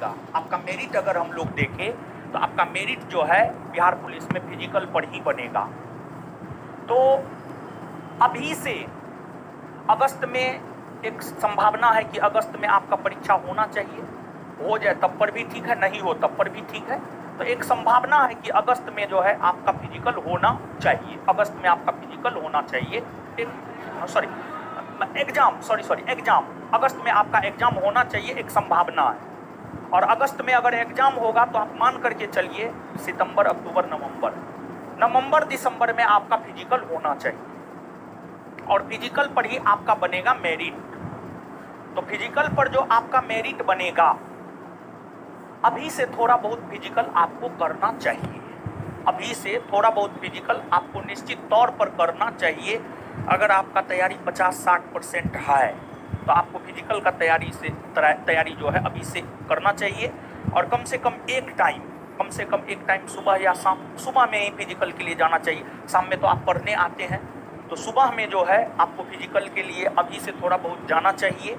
बनेगा। आपका मेरिट अगर हम लोग देखें तो आपका मेरिट जो है बिहार पुलिस में फिजिकल पर ही बनेगा। तो अभी से अगस्त में एक संभावना है कि अगस्त में आपका परीक्षा होना चाहिए, हो जाए तब पर भी ठीक है, नहीं हो तब पर भी ठीक है। तो एक संभावना है कि अगस्त में जो है आपका फिजिकल होना चाहिए, अगस्त में आपका फिजिकल होना चाहिए। एग्जाम अगस्त में आपका एग्जाम होना चाहिए, एक संभावना है। और अगस्त में अगर एग्जाम होगा तो आप मान करके चलिए सितंबर, अक्टूबर, नवंबर, दिसंबर में आपका फिजिकल होना चाहिए और फिजिकल पर ही आपका बनेगा मेरिट। तो फिजिकल पर जो आपका मेरिट बनेगा, अभी से थोड़ा बहुत फिजिकल आपको करना चाहिए, अभी से थोड़ा बहुत फिजिकल आपको निश्चित तौर पर करना चाहिए। अगर आपका तैयारी 50-60% है तो आपको फिजिकल का तैयारी जो है अभी से करना चाहिए। और कम से कम एक टाइम सुबह या शाम, सुबह में ही फिजिकल के लिए जाना चाहिए। शाम में तो आप पढ़ने आते हैं, तो सुबह में जो है आपको फिजिकल के लिए अभी से थोड़ा बहुत जाना चाहिए।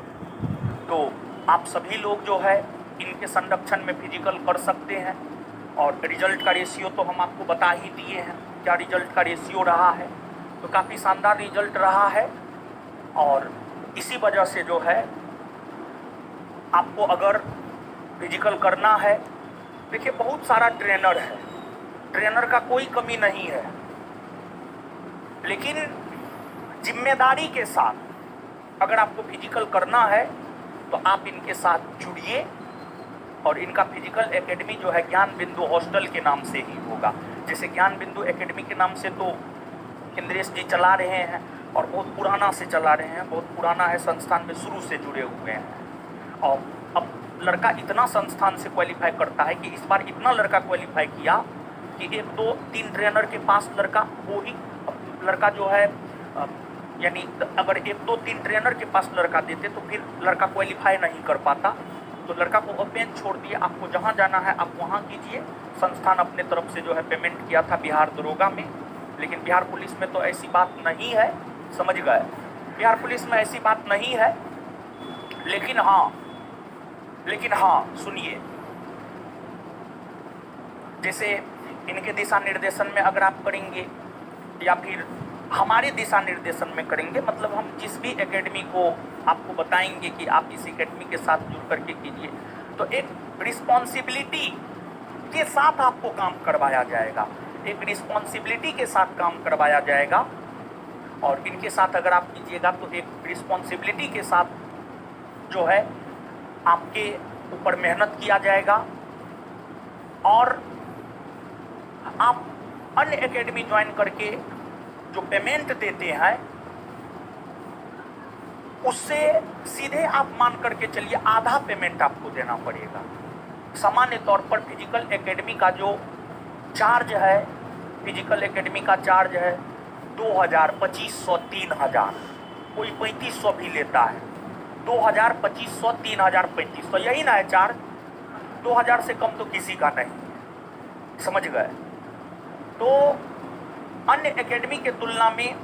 तो आप सभी लोग जो है इनके संरक्षण में फिजिकल कर सकते हैं। और रिजल्ट का रेशियो तो हम आपको बता ही दिए हैं, क्या रिजल्ट का रेशियो रहा है, तो काफ़ी शानदार रिजल्ट रहा है। और इसी वजह से जो है आपको अगर फिजिकल करना है, देखिए बहुत सारा ट्रेनर है, ट्रेनर का कोई कमी नहीं है, लेकिन जिम्मेदारी के साथ अगर आपको फिजिकल करना है तो आप इनके साथ जुड़िए। और इनका फिजिकल एकेडमी जो है ज्ञान बिंदु हॉस्टल के नाम से ही होगा। जैसे ज्ञान बिंदु एकेडमी के नाम से तो इंद्रेश जी चला रहे हैं और बहुत पुराना से चला रहे हैं, बहुत पुराना है, संस्थान में शुरू से जुड़े हुए हैं। और अब लड़का इतना संस्थान से क्वालिफाई करता है कि इस बार इतना लड़का क्वालिफाई किया कि 1, 2, 3 ट्रेनर के पास लड़का वो ही लड़का जो है, यानी अगर 1, 2, 3 ट्रेनर के पास लड़का देते तो फिर लड़का क्वालिफाई नहीं कर पाता। तो लड़का को ओपन छोड़ दिए, आपको जहाँ जाना है आप वहाँ कीजिए। संस्थान अपने तरफ से जो है पेमेंट किया था बिहार दरोगा में, लेकिन बिहार पुलिस में तो ऐसी बात नहीं है, समझ गए, बिहार पुलिस में ऐसी बात नहीं है। लेकिन हाँ सुनिए, जैसे इनके दिशा निर्देशन में अगर आप करेंगे या फिर हमारे दिशा निर्देशन में करेंगे, मतलब हम जिस भी एकेडमी को आपको बताएंगे कि आप इस एकेडमी के साथ जुड़ करके कीजिए, तो एक रिस्पॉन्सिबिलिटी के साथ आपको काम करवाया जाएगा, एक रिस्पॉन्सिबिलिटी के साथ काम करवाया जाएगा। और इनके साथ अगर आप कीजिएगा तो एक रिस्पॉन्सिबिलिटी के साथ जो है आपके ऊपर मेहनत किया जाएगा। और आप अन्य एकेडमी ज्वाइन करके जो पेमेंट देते हैं उससे सीधे आप मान करके चलिए आधा पेमेंट आपको देना पड़ेगा। सामान्य तौर पर फिजिकल एकेडमी का जो चार्ज है, फिजिकल एकेडमी का चार्ज है 2000, 2500, 3000, कोई 3500 भी लेता है। 2000, 2500, 3000, 3500, यही ना है चार्ज। 2000 से कम तो किसी का नहीं, समझ गए। तो अन्य एकेडमी के तुलना में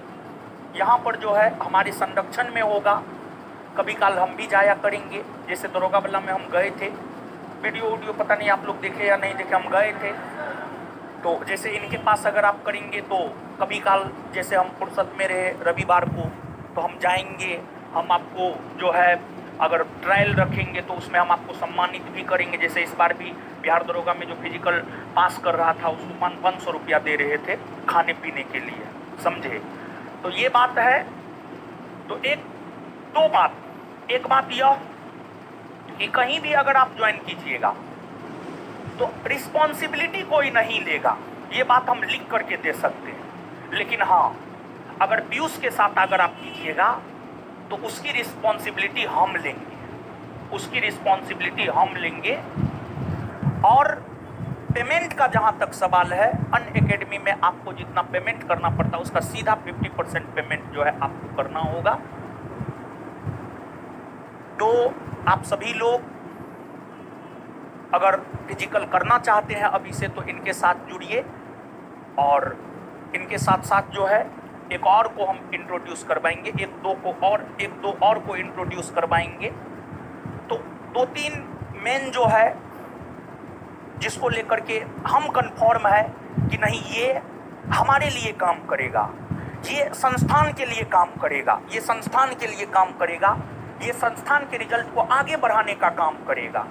यहाँ पर जो है हमारे संरक्षण में होगा। कभी काल हम भी जाया करेंगे, जैसे दरोगा बल्ला में हम गए थे, वीडियो पता नहीं आप लोग देखे या नहीं देखे, हम गए थे। तो जैसे इनके पास अगर आप करेंगे तो कभी काल जैसे हम फुर्सत में रहे रविवार को तो हम जाएंगे, हम आपको जो है अगर ट्रायल रखेंगे तो उसमें हम आपको सम्मानित भी करेंगे। जैसे इस बार भी बिहार दरोगा में जो फिजिकल पास कर रहा था उसको 500 रुपया दे रहे थे खाने पीने के लिए, समझे। तो ये बात है। तो एक बात यह कि कहीं भी अगर आप ज्वाइन कीजिएगा तो रिस्पॉन्सिबिलिटी कोई नहीं लेगा, ये बात हम लिख करके दे सकते हैं। लेकिन हाँ, अगर पीयूष के साथ अगर आप कीजिएगा तो उसकी रिस्पॉन्सिबिलिटी हम लेंगे। और पेमेंट का जहां तक सवाल है, अन्य एकेडमी में आपको जितना पेमेंट करना पड़ता है उसका सीधा 50% पेमेंट जो है आपको करना होगा। तो आप सभी लोग अगर फिजिकल करना चाहते हैं अभी से तो इनके साथ जुड़िए। और इनके साथ साथ जो है एक और को हम इंट्रोड्यूस करवाएंगे, एक दो और को इंट्रोड्यूस करवाएंगे। तो 2-3 मेन जो है जिसको लेकर के हम कन्फर्म है कि नहीं ये हमारे लिए काम करेगा, ये संस्थान के लिए काम करेगा, ये संस्थान के लिए काम करेगा, ये संस्थान के रिजल्ट को आगे बढ़ाने का काम करेगा।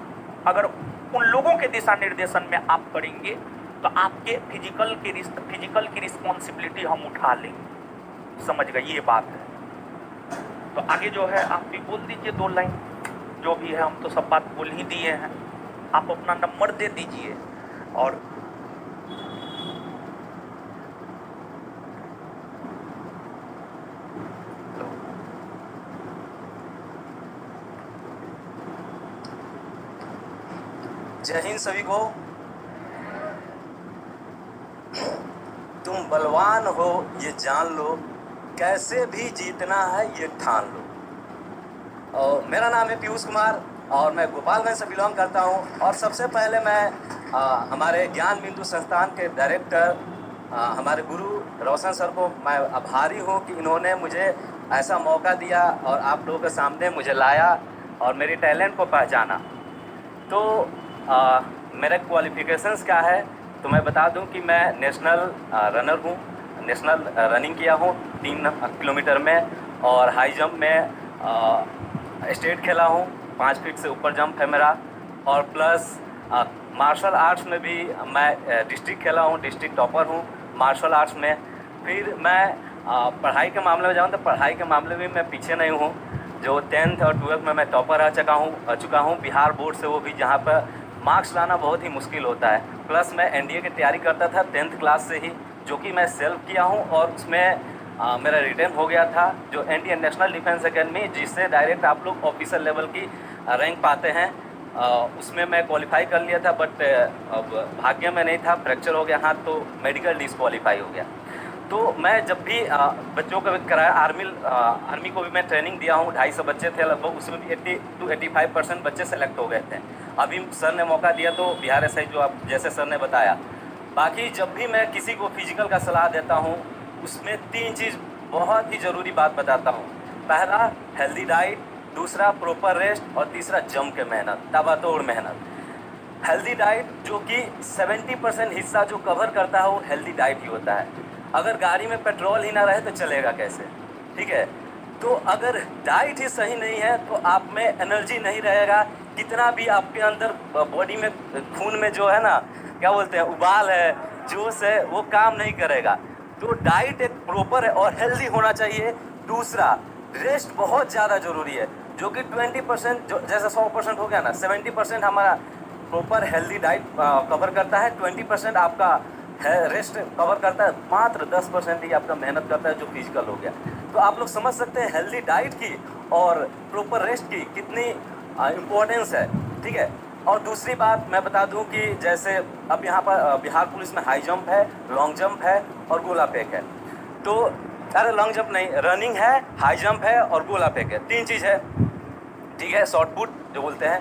अगर उन लोगों के दिशा निर्देशन में आप करेंगे तो आपके फिजिकल की रिस्पॉन्सिबिलिटी हम उठा लेंगे। समझ गए, ये बात है। तो आगे जो है आप भी बोल दीजिए 2 लाइन, जो भी है हम तो सब बात बोल ही दिए हैं। आप अपना नंबर दे दीजिए और जय हिंद सभी को। तुम बलवान हो ये जान लो, कैसे भी जीतना है ये ठान लो। और मेरा नाम है पीयूष कुमार और मैं गोपालगंज से बिलोंग करता हूँ। और सबसे पहले मैं हमारे ज्ञान बिंदु संस्थान के डायरेक्टर हमारे गुरु रोशन सर को मैं आभारी हूँ कि इन्होंने मुझे ऐसा मौका दिया और आप लोगों के सामने मुझे लाया और मेरे टैलेंट को पहचाना। तो मेरे क्वालिफिकेशंस क्या है तो मैं बता दूं कि मैं नेशनल रनर हूं, नेशनल रनिंग किया हूं 3 किलोमीटर में, और हाई जंप में स्टेट खेला हूं, 5 फीट से ऊपर जंप है मेरा। और प्लस मार्शल आर्ट्स में भी मैं डिस्ट्रिक्ट खेला हूं, डिस्ट्रिक्ट टॉपर हूं मार्शल आर्ट्स में। फिर मैं पढ़ाई के मामले में जाऊँ तो पढ़ाई के मामले में मैं पीछे नहीं हूँ। जो 10th और 12th में मैं टॉपर आ चुका हूँ बिहार बोर्ड से, वो भी जहाँ पर मार्क्स लाना बहुत ही मुश्किल होता है। प्लस मैं एनडीए की तैयारी करता था 10th क्लास से ही, जो कि मैं सेल्फ किया हूँ और उसमें मेरा रिटर्न हो गया था, जो एनडीए नेशनल डिफेंस एकेडमी, जिससे डायरेक्ट आप लोग ऑफिसर लेवल की रैंक पाते हैं। उसमें मैं क्वालिफाई कर लिया था, बट अब भाग्य में नहीं था, फ्रैक्चर हो गया हाथ, तो मेडिकल डिस्क्वालीफाई हो गया। तो मैं जब भी बच्चों को कराया, आर्मी को भी मैं ट्रेनिंग दिया हूँ, 250 बच्चे थे लगभग, उसमें भी 80 to 85% बच्चे सेलेक्ट हो गए थे। अभी सर ने मौका दिया तो बिहार एसआई, जो आप जैसे सर ने बताया। बाकी जब भी मैं किसी को फिजिकल का सलाह देता हूँ उसमें 3 चीज़ बहुत ही ज़रूरी बात बताता हूँ। पहला हेल्दी डाइट, दूसरा प्रॉपर रेस्ट, और तीसरा जम के मेहनत, ताबड़तोड़ मेहनत। हेल्दी डाइट जो कि 70% हिस्सा जो कवर करता है वो हेल्दी डाइट ही होता है। अगर गाड़ी में पेट्रोल ही ना रहे तो चलेगा कैसे, ठीक है। तो अगर डाइट ही सही नहीं है तो आप में एनर्जी नहीं रहेगा, कितना भी आपके अंदर बॉडी में खून में जो है ना, क्या बोलते हैं, उबाल है, जोश है, वो काम नहीं करेगा। तो डाइट एक प्रॉपर है और हेल्दी होना चाहिए। दूसरा, रेस्ट बहुत ज़्यादा ज़रूरी है, जो कि 20% जो जैसे 100% हो गया ना, 70% हमारा प्रॉपर हेल्दी डाइट कवर करता है, 20% आपका रेस्ट कवर करता है, मात्र 10% ही आपका मेहनत करता है जो फिजिकल हो गया। तो आप लोग समझ सकते हैं हेल्दी डाइट की और प्रॉपर रेस्ट की कितनी इम्पोर्टेंस है, ठीक है। और दूसरी बात मैं बता दूं कि जैसे अब यहाँ पर बिहार पुलिस में हाई जंप है, लॉन्ग जंप है और गोला फेंक है। तो अरे लॉन्ग जंप नहीं, रनिंग है, हाई जंप है और गोला फेंक है, 3 चीज़ है, ठीक है, शॉर्ट पुट जो बोलते हैं।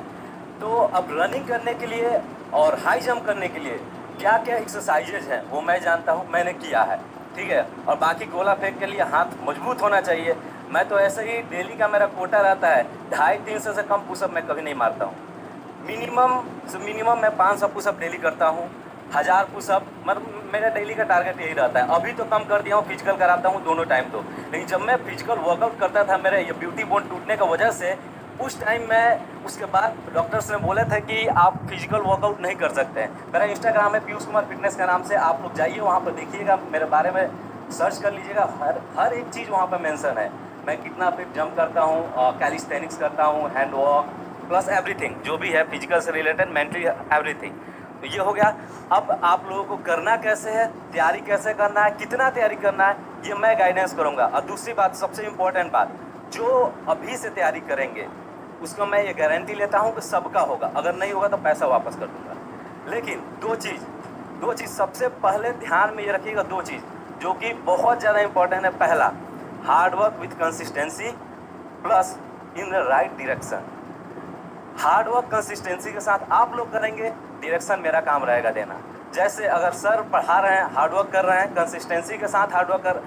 तो अब रनिंग करने के लिए और हाई जंप करने के लिए क्या क्या एक्सरसाइजेज हैं वो मैं जानता हूँ, मैंने किया है, ठीक है। और बाकी गोला फेंक के लिए हाथ मजबूत होना चाहिए। मैं तो ऐसे ही डेली का मेरा कोटा रहता है, 250-300 से कम पुशअप मैं कभी नहीं मारता हूँ। मिनिमम मैं 500 पुशअप डेली करता हूँ, 1000 पुशअप, मतलब मेरा डेली का टारगेट यही रहता है। अभी तो कम कर दिया हूँ, फिजिकल कराता हूँ दोनों टाइम तो, लेकिन जब मैं फिजिकल वर्कआउट करता था मेरे ये ब्यूटी बोन टूटने का वजह से, उस टाइम मैं उसके बाद डॉक्टर्स ने बोले थे कि आप फिजिकल वर्कआउट नहीं कर सकते हैं। मेरा इंस्टाग्राम है पीयूष कुमार फिटनेस का नाम से, आप लोग जाइए वहाँ पर देखिएगा, मेरे बारे में सर्च कर लीजिएगा, हर एक चीज़ वहाँ पर मेंशन है। मैं कितना फिट जंप करता हूँ, कैलिस्थेनिक्स करता हूँ, हैंड वॉक, प्लस एवरीथिंग जो भी है फिजिकल से रिलेटेड, मेंटली एवरीथिंग। तो ये हो गया। अब आप लोगों को करना कैसे है, तैयारी कैसे करना है, कितना तैयारी करना है, ये मैं गाइडेंस करूँगा। और दूसरी बात, सबसे इम्पोर्टेंट बात, जो अभी से तैयारी करेंगे उसको मैं ये गारंटी लेता हूँ कि सबका होगा, अगर नहीं होगा तो पैसा वापस कर दूंगा। लेकिन दो चीज़ सबसे पहले ध्यान में ये रखिएगा, 2 चीज़ जो कि बहुत ज़्यादा इंपॉर्टेंट है। पहला, hard work with consistency plus in the right direction. Hard work consistency के साथ आप लोग करेंगे, डायरेक्शन मेरा काम रहेगा देना। जैसे अगर सर पढ़ा रहे हैं, हार्ड वर्क कर रहे हैं, कंसिस्टेंसी के साथ हार्ड वर्क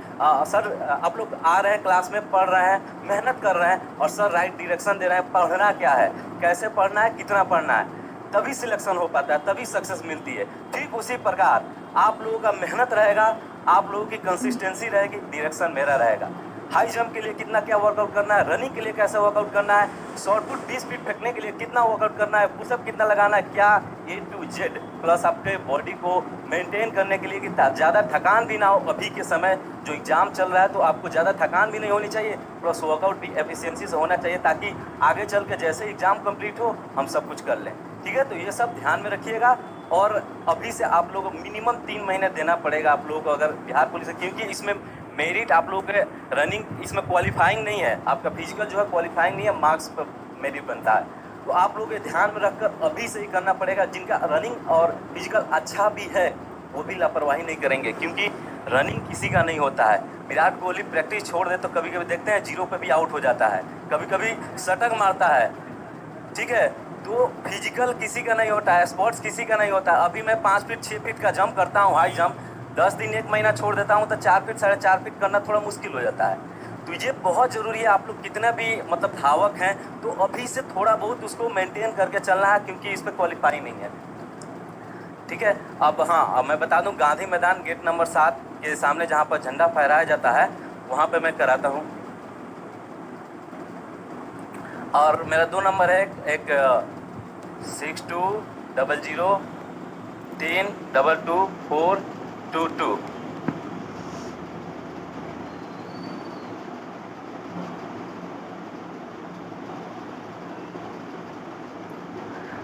सर आप लोग आ रहे हैं क्लास में, पढ़ रहे हैं, मेहनत कर रहे हैं, और सर राइट डायरेक्शन दे रहे हैं, पढ़ना क्या है, कैसे पढ़ना है, कितना पढ़ना है। तभी सिलेक्शन हो पाता है, तभी सक्सेस मिलती है। ठीक उसी प्रकार आप लोगों का मेहनत रहेगा, आप लोगों की कंसिस्टेंसी रहेगी, डायरेक्शन मेरा रहेगा। हाई जंप के लिए कितना क्या वर्कआउट करना है, रनिंग के लिए कैसा वर्कआउट करना है, शॉर्ट पुट 20 फीट फेंकने के लिए कितना वर्कआउट करना है, पुशअप कितना लगाना है, क्या A to Z, प्लस आपके बॉडी को मेंटेन करने के लिए कि ज़्यादा थकान भी ना हो। अभी के समय जो एग्जाम चल रहा है तो आपको ज़्यादा थकान भी नहीं होनी चाहिए, प्लस वर्कआउट भी एफिशिएंसी से होना चाहिए, ताकि आगे चल के जैसे एग्जाम कंप्लीट हो हम सब कुछ कर लें। ठीक है, तो ये सब ध्यान में रखिएगा। और अभी से आप लोगों को मिनिमम 3 महीने देना पड़ेगा आप लोगों को, अगर बिहार पुलिस, क्योंकि इसमें मेरिट आप लोगों के रनिंग इसमें क्वालिफाइंग नहीं है, आपका फिजिकल जो है क्वालिफाइंग नहीं है, मार्क्स पर मेरिट बनता है। तो आप लोगों को ध्यान में रखकर अभी से ही करना पड़ेगा। जिनका रनिंग और फिजिकल अच्छा भी है वो भी लापरवाही नहीं करेंगे, क्योंकि रनिंग किसी का नहीं होता है। विराट कोहली प्रैक्टिस छोड़ दे तो कभी कभी देखते हैं 0 पे भी आउट हो जाता है, कभी कभी शतक मारता है। ठीक है, तो फिजिकल किसी का नहीं होता है, स्पोर्ट्स किसी का नहीं होता है। अभी मैं 5 फीट 6 फीट का जंप करता हूँ, हाई जंप, 10 दिन 1 महीना छोड़ देता हूँ तो 4 फीट 4.5 फीट करना थोड़ा मुश्किल हो जाता है। तो ये बहुत ज़रूरी है, आप लोग कितना भी मतलब धावक हैं तो अभी से थोड़ा बहुत उसको मेंटेन करके चलना है, क्योंकि इस पर क्वालिफाई नहीं है। ठीक है, अब हाँ, अब मैं बता दूं, गांधी मैदान गेट नंबर 7 के सामने जहाँ पर झंडा फहराया जाता है वहाँ पे मैं कराता हूँ। और मेरा 2 नंबर है, एक 6200322422।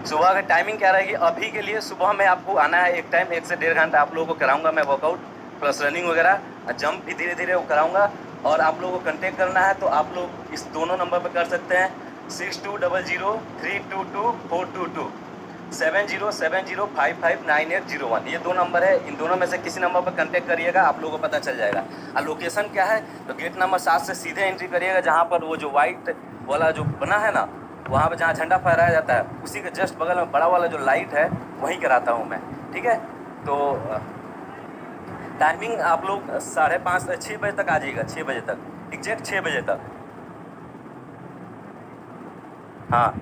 सुबह का टाइमिंग क्या रहेगी? अभी के लिए सुबह में आपको आना है, एक टाइम 1 से 1.5 घंटा आप लोगों को कराऊंगा मैं वर्कआउट, प्लस रनिंग वगैरह, जंप भी धीरे धीरे वो कराऊंगा। और आप लोगों को कांटेक्ट करना है तो आप लोग इस दोनों नंबर पर कर सकते हैं, 6200322422, 7070559801। ये 2 नंबर है, इन दोनों में से किसी नंबर पर कांटेक्ट करिएगा, आप लोगों को पता चल जाएगा। और लोकेशन क्या है तो गेट नंबर 7 से सीधे एंट्री करिएगा, जहाँ पर वो जो वाइट वाला जो बना है ना, वहाँ पर जहाँ झंडा फहराया जाता है उसी के जस्ट बगल में बड़ा वाला जो लाइट है वहीं कराता हूँ मैं। ठीक है, तो टाइमिंग आप लोग 5:30 6 बजे तक आ जाइएगा, 6 बजे तक, एग्जैक्ट 6 बजे तक। हाँ,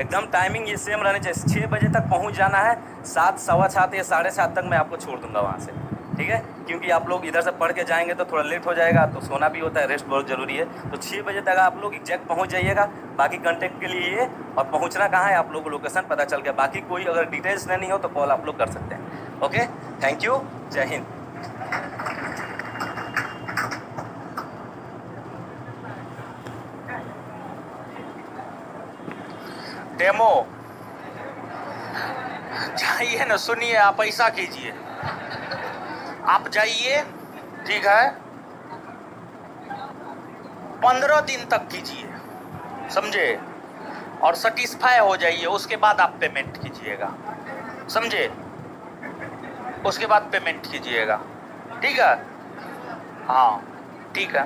एकदम टाइमिंग ये सेम रहनी चाहिए, 6 बजे तक पहुँच जाना है। 7, सवा 7 या 7:30 तक मैं आपको छोड़ दूँगा वहाँ से। ठीक है, क्योंकि आप लोग इधर से पढ़ के जाएंगे तो थोड़ा लेट हो जाएगा, तो सोना भी होता है, रेस्ट बहुत ज़रूरी है। तो 6 बजे तक आप लोग एग्जैक्ट पहुंच जाइएगा। बाकी कांटेक्ट के लिए ये, और पहुंचना कहाँ है आप लोगों को लोकेशन पता चल गया। बाकी कोई अगर डिटेल्स लेनी हो तो कॉल आप लोग कर सकते हैं। ओके, थैंक यू, जय हिंद। डेमो जाइए ना, सुनिए, आप ऐसा कीजिए, आप जाइए, ठीक है, 15 दिन तक कीजिए, समझे, और सेटिस्फाई हो जाइए, उसके बाद आप पेमेंट कीजिएगा, समझे, उसके बाद पेमेंट कीजिएगा। ठीक है, हाँ ठीक है।